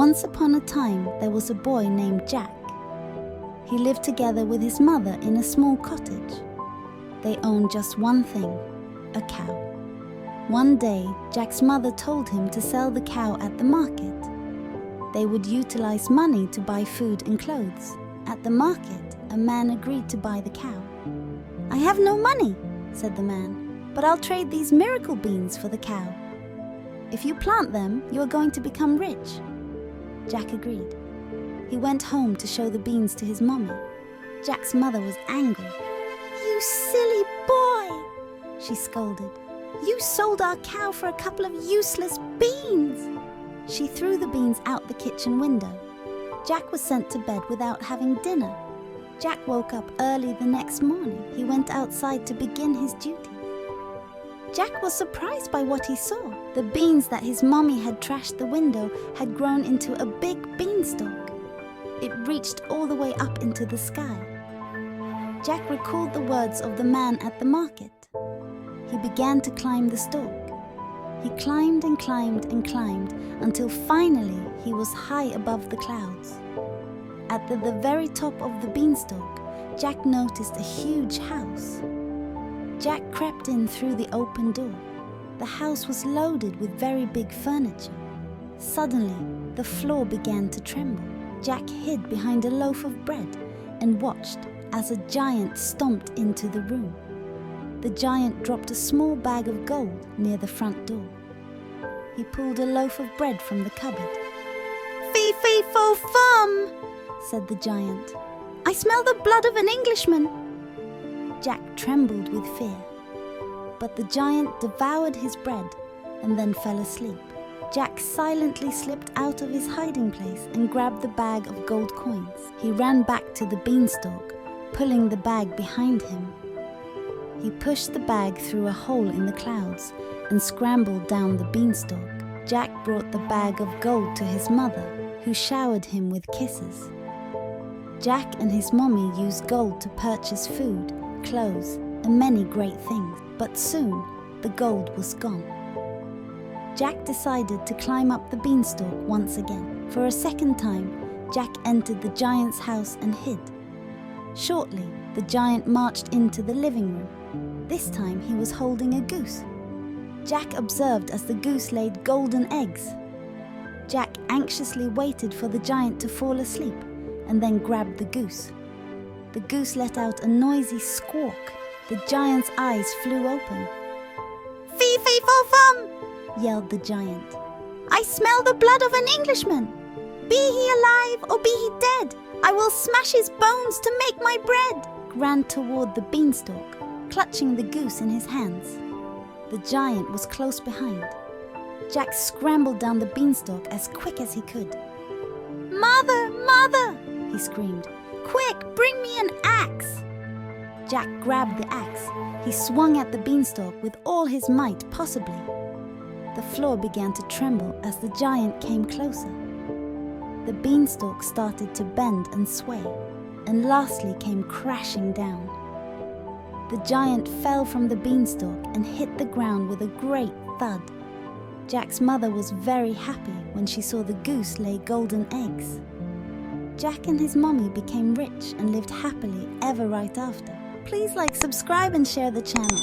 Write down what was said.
Once upon a time, there was a boy named Jack. He lived together with his mother in a small cottage. They owned just one thing, a cow. One day, Jack's mother told him to sell the cow at the market. They would utilize money to buy food and clothes. At the market, a man agreed to buy the cow. "I have no money," said the man, "but I'll trade these miracle beans for the cow. If you plant them, you are going to become rich." Jack agreed. He went home to show the beans to his mommy. Jack's mother was angry. "You silly boy," she scolded. "You sold our cow for a couple of useless beans." She threw the beans out the kitchen window. Jack was sent to bed without having dinner. Jack woke up early the next morning. He went outside to begin his duties. Jack was surprised by what he saw. The beans that his mommy had trashed the window had grown into a big beanstalk. It reached all the way up into the sky. Jack recalled the words of the man at the market. He began to climb the stalk. He climbed and climbed and climbed until finally he was high above the clouds. At the very top of the beanstalk, Jack noticed a huge house. Jack crept in through the open door. The house was loaded with very big furniture. Suddenly, the floor began to tremble. Jack hid behind a loaf of bread and watched as a giant stomped into the room. The giant dropped a small bag of gold near the front door. He pulled a loaf of bread from the cupboard. "Fee-fee-fo-fum," said the giant. "I smell the blood of an Englishman." Jack trembled with fear, but the giant devoured his bread and then fell asleep. Jack silently slipped out of his hiding place and grabbed the bag of gold coins. He ran back to the beanstalk, pulling the bag behind him. He pushed the bag through a hole in the clouds and scrambled down the beanstalk. Jack brought the bag of gold to his mother, who showered him with kisses. Jack and his mommy used gold to purchase food, clothes, and many great things, but soon the gold was gone. Jack decided to climb up the beanstalk once again. For a second time, Jack entered the giant's house and hid. Shortly, the giant marched into the living room. This time he was holding a goose. Jack observed as the goose laid golden eggs. Jack anxiously waited for the giant to fall asleep and then grabbed the goose. The goose let out a noisy squawk. The giant's eyes flew open. "Fee-fee-fo-fum," yelled the giant. "I smell the blood of an Englishman. Be he alive or be he dead, I will smash his bones to make my bread." Ran toward the beanstalk, clutching the goose in his hands. The giant was close behind. Jack scrambled down the beanstalk as quick as he could. "Mother, mother," he screamed. "Quick, bring me an axe." Jack grabbed the axe. He swung at the beanstalk with all his might possibly. The floor began to tremble as the giant came closer. The beanstalk started to bend and sway, and lastly came crashing down. The giant fell from the beanstalk and hit the ground with a great thud. Jack's mother was very happy when she saw the goose lay golden eggs. Jack and his mommy became rich and lived happily ever right after. Please like, subscribe and share the channel.